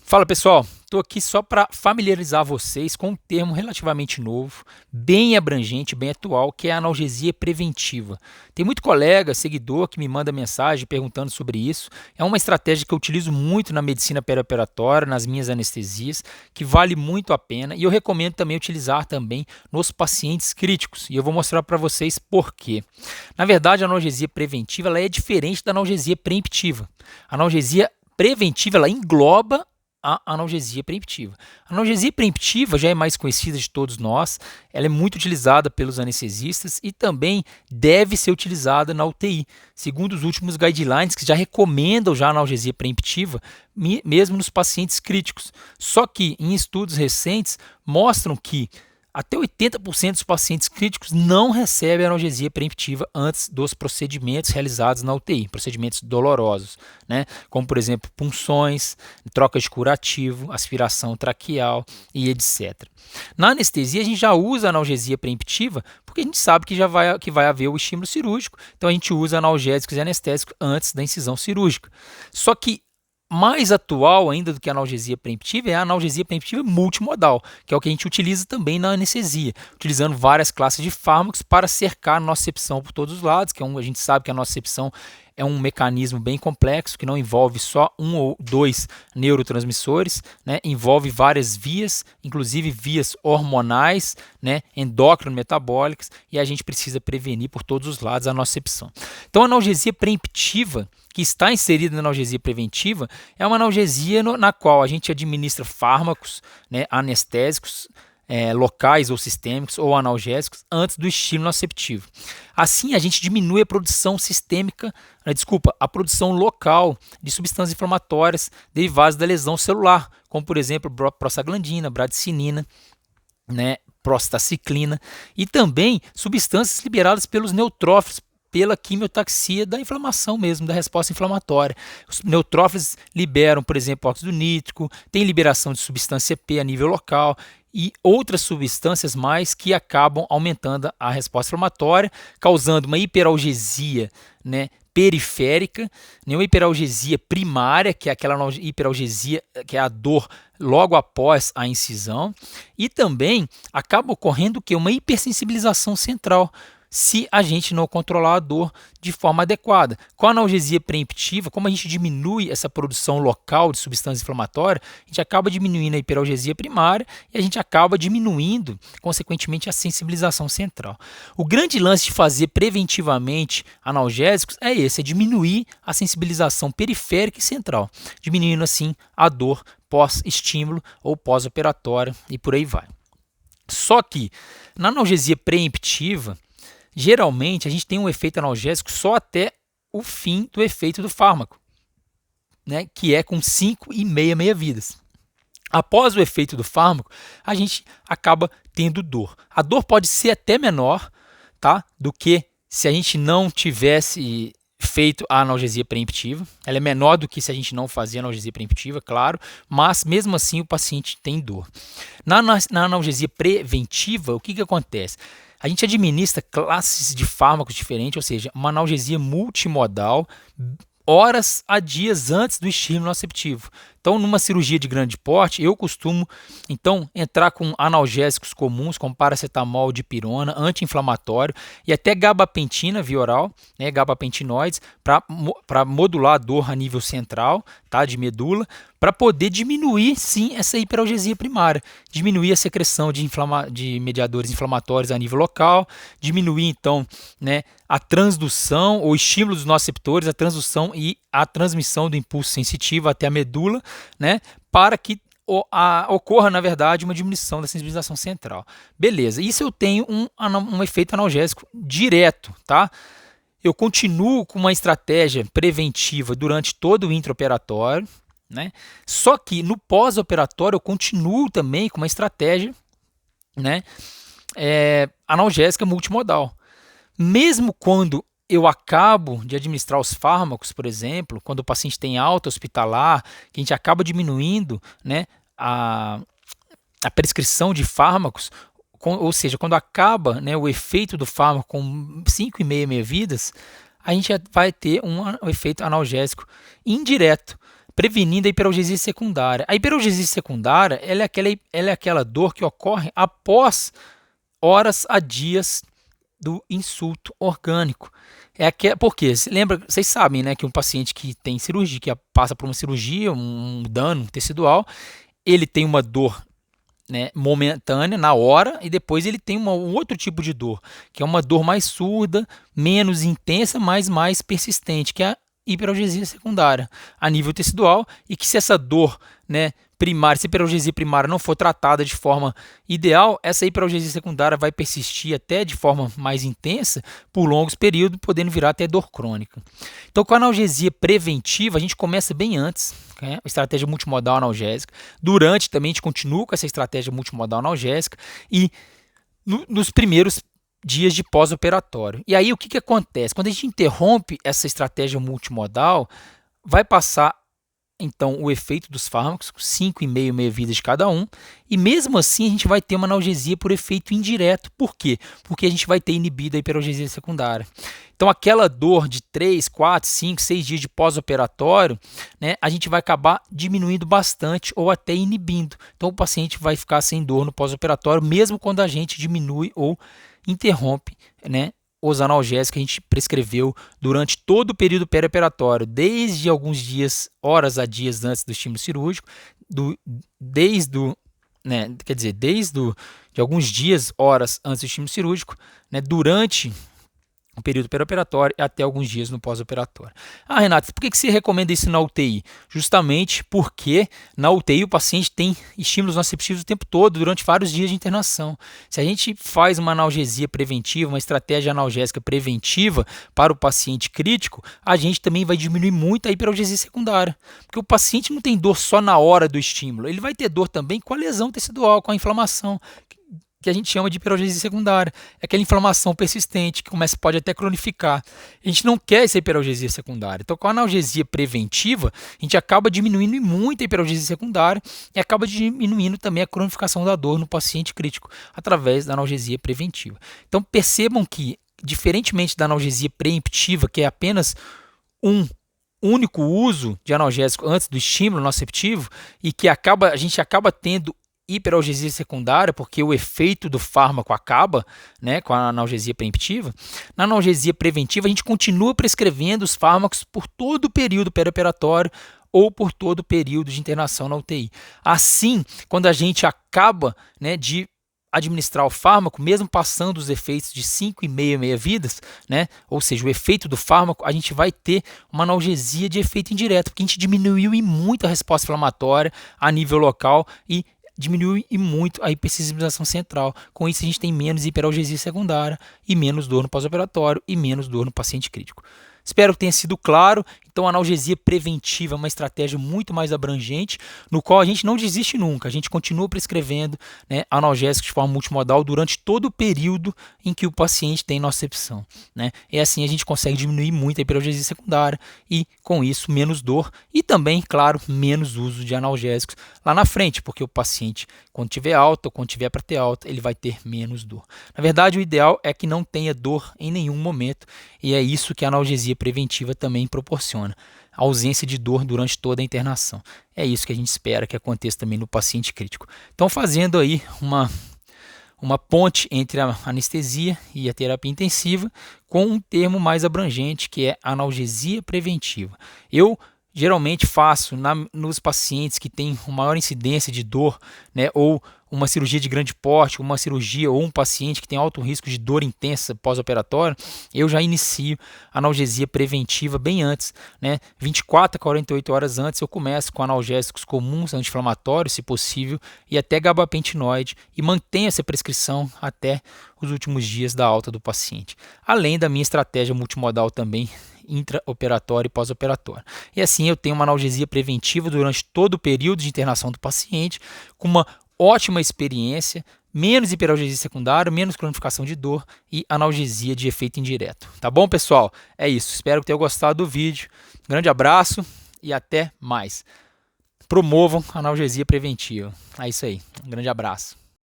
Fala pessoal, estou aqui só para familiarizar vocês com um termo relativamente novo, bem abrangente, bem atual, que é a analgesia preventiva. Tem muito colega, seguidor que me manda mensagem perguntando sobre isso. É uma estratégia que eu utilizo muito na medicina perioperatória, nas minhas anestesias, que vale muito a pena e eu recomendo também utilizar também nos pacientes críticos. E eu vou mostrar para vocês por quê. Na verdade, a analgesia preventiva ela é diferente da analgesia preemptiva. A analgesia preventiva ela engloba a analgesia preemptiva. A analgesia preemptiva já é mais conhecida de todos nós, ela é muito utilizada pelos anestesistas e também deve ser utilizada na UTI, segundo os últimos guidelines que já recomendam já a analgesia preemptiva, mesmo nos pacientes críticos. Só que em estudos recentes mostram que até 80% dos pacientes críticos não recebem analgesia preemptiva antes dos procedimentos realizados na UTI, procedimentos dolorosos, né? Como, por exemplo, punções, troca de curativo, aspiração traqueal e etc. Na anestesia, a gente já usa analgesia preemptiva porque a gente sabe que vai haver o estímulo cirúrgico, então a gente usa analgésicos e anestésicos antes da incisão cirúrgica. Só que mais atual ainda do que a analgesia preemptiva é a analgesia preemptiva multimodal, que é o que a gente utiliza também na anestesia, utilizando várias classes de fármacos para cercar a nocecepção por todos os lados, a gente sabe que a nocecepção é um mecanismo bem complexo, que não envolve só um ou dois neurotransmissores, né? Envolve várias vias, inclusive vias hormonais, né? Endócrino-metabólicas, e a gente precisa prevenir por todos os lados a nocecepção. Então, a analgesia preemptiva, que está inserida na analgesia preventiva, é uma analgesia na qual a gente administra fármacos, né, anestésicos, locais ou sistêmicos ou analgésicos antes do estímulo noceptivo. Assim, a gente diminui a produção sistêmica, a produção local de substâncias inflamatórias derivadas da lesão celular, como por exemplo prostaglandina, bradicinina, né, prostaciclina e também substâncias liberadas pelos neutrófilos, pela quimiotaxia da inflamação mesmo, da resposta inflamatória. Os neutrófilos liberam, por exemplo, óxido nítrico, tem liberação de substância P a nível local e outras substâncias mais que acabam aumentando a resposta inflamatória, causando uma hiperalgesia, né, periférica, uma hiperalgesia primária, que é aquela hiperalgesia que é a dor logo após a incisão, e também acaba ocorrendo que uma hipersensibilização central, se a gente não controlar a dor de forma adequada. Com a analgesia preemptiva, como a gente diminui essa produção local de substância inflamatória, a gente acaba diminuindo a hiperalgesia primária e a gente acaba diminuindo, consequentemente, a sensibilização central. O grande lance de fazer preventivamente analgésicos é esse, é diminuir a sensibilização periférica e central, diminuindo assim a dor pós-estímulo ou pós-operatória e por aí vai. Só que na analgesia preemptiva, geralmente a gente tem um efeito analgésico só até o fim do efeito do fármaco, né, que é com 5,5 meia-vidas. Após o efeito do fármaco, a gente acaba tendo dor. A dor pode ser até menor, tá, do que se a gente não tivesse feito a analgesia preemptiva. Ela é menor do que se a gente não fazia analgesia preemptiva, claro, mas mesmo assim o paciente tem dor. Na analgesia preventiva, o que acontece? A gente administra classes de fármacos diferentes, ou seja, uma analgesia multimodal, horas a dias antes do estímulo noceptivo. Então, numa cirurgia de grande porte, eu costumo então entrar com analgésicos comuns, como paracetamol, dipirona, anti-inflamatório e até gabapentina via oral, né, gabapentinoides, para modular a dor a nível central, tá, de medula, para poder diminuir, sim, essa hiperalgesia primária, diminuir a secreção de mediadores inflamatórios a nível local, diminuir, então, né, a transdução ou estímulo dos noceptores, a transdução e a transmissão do impulso sensitivo até a medula, né, para que ocorra, na verdade, uma diminuição da sensibilização central. Beleza, isso eu tenho um efeito analgésico direto, tá? Eu continuo com uma estratégia preventiva durante todo o intraoperatório, né? Só que no pós-operatório eu continuo também com uma estratégia, né, analgésica multimodal. Mesmo quando eu acabo de administrar os fármacos, por exemplo, quando o paciente tem alta hospitalar, que a gente acaba diminuindo, né, a prescrição de fármacos, ou seja, quando acaba, né, o efeito do fármaco com 5,5 meia-vidas, a gente vai ter um efeito analgésico indireto, prevenindo a hiperalgesia secundária. A hiperalgesia secundária ela é aquela dor que ocorre após horas a dias do insulto orgânico. Porque, vocês sabem, né, que um paciente que tem cirurgia, que passa por uma cirurgia, um dano tecidual, ele tem uma dor, né, momentânea, na hora, e depois ele tem um outro tipo de dor, que é uma dor mais surda, menos intensa, mas mais persistente, que é a hiperalgesia secundária a nível tecidual, e que se essa dor, né, primária, se a hiperalgesia primária não for tratada de forma ideal, essa hiperalgesia secundária vai persistir até de forma mais intensa por longos períodos, podendo virar até dor crônica. Então, com a analgesia preventiva, a gente começa bem antes, né? Estratégia multimodal analgésica. Durante também a gente continua com essa estratégia multimodal analgésica e nos primeiros dias de pós-operatório. E aí o que acontece? Quando a gente interrompe essa estratégia multimodal, vai passar então o efeito dos fármacos, 5,5 meia-vida de cada um, e mesmo assim a gente vai ter uma analgesia por efeito indireto. Por quê? Porque a gente vai ter inibido a hiperalgesia secundária. Então aquela dor de 3, 4, 5, 6 dias de pós-operatório, né, a gente vai acabar diminuindo bastante ou até inibindo. Então o paciente vai ficar sem dor no pós-operatório, mesmo quando a gente diminui ou interrompe, né, os analgésicos que a gente prescreveu durante todo o período perioperatório, desde alguns dias, horas a dias antes do estímulo cirúrgico, desde alguns dias, horas antes do estímulo cirúrgico, né, durante o período perioperatório e até alguns dias no pós-operatório. Ah, Renato, por que você recomenda isso na UTI? Justamente porque na UTI o paciente tem estímulos nociceptivos o tempo todo, durante vários dias de internação. Se a gente faz uma analgesia preventiva, uma estratégia analgésica preventiva para o paciente crítico, a gente também vai diminuir muito a hiperalgesia secundária. Porque o paciente não tem dor só na hora do estímulo, ele vai ter dor também com a lesão tecidual, com a inflamação, que a gente chama de hiperalgesia secundária. É aquela inflamação persistente que pode até cronificar. A gente não quer essa hiperalgesia secundária. Então, com a analgesia preventiva, a gente acaba diminuindo muito a hiperalgesia secundária e acaba diminuindo também a cronificação da dor no paciente crítico, através da analgesia preventiva. Então, percebam que, diferentemente da analgesia preemptiva, que é apenas um único uso de analgésico antes do estímulo nociceptivo, e que a gente acaba tendo hiperalgesia secundária, porque o efeito do fármaco acaba, né, com a analgesia preemptiva. Na analgesia preventiva, a gente continua prescrevendo os fármacos por todo o período perioperatório ou por todo o período de internação na UTI. Assim, quando a gente acaba, né, de administrar o fármaco, mesmo passando os efeitos de 5,5 meia-vidas, né, ou seja, o efeito do fármaco, a gente vai ter uma analgesia de efeito indireto, porque a gente diminuiu em muito a resposta inflamatória a nível local e diminui muito a hipersensibilização central. Com isso, a gente tem menos hiperalgesia secundária e menos dor no pós-operatório e menos dor no paciente crítico. Espero que tenha sido claro. Então, a analgesia preventiva é uma estratégia muito mais abrangente, no qual a gente não desiste nunca. A gente continua prescrevendo, né, analgésicos de forma multimodal durante todo o período em que o paciente tem nocicepção, né? E assim a gente consegue diminuir muito a hiperalgesia secundária e, com isso, menos dor e também, claro, menos uso de analgésicos lá na frente, porque o paciente, quando tiver alta ou quando tiver para ter alta, ele vai ter menos dor. Na verdade, o ideal é que não tenha dor em nenhum momento, e é isso que a analgesia preventiva também proporciona. A ausência de dor durante toda a internação. É isso que a gente espera que aconteça também no paciente crítico. Então, fazendo aí uma ponte entre a anestesia e a terapia intensiva com um termo mais abrangente, que é analgesia preventiva. Eu geralmente faço nos pacientes que têm uma maior incidência de dor, né, ou uma cirurgia de grande porte, uma cirurgia ou um paciente que tem alto risco de dor intensa pós-operatório, eu já inicio a analgesia preventiva bem antes, né? 24 a 48 horas antes eu começo com analgésicos comuns, anti-inflamatórios, se possível, e até gabapentinoide, e mantenho essa prescrição até os últimos dias da alta do paciente. Além da minha estratégia multimodal também, intraoperatório e pós-operatório. E assim eu tenho uma analgesia preventiva durante todo o período de internação do paciente, com uma ótima experiência, menos hiperalgesia secundária, menos cronificação de dor e analgesia de efeito indireto. Tá bom, pessoal? É isso. Espero que tenham gostado do vídeo. Grande abraço e até mais. Promovam a analgesia preventiva. É isso aí. Um grande abraço.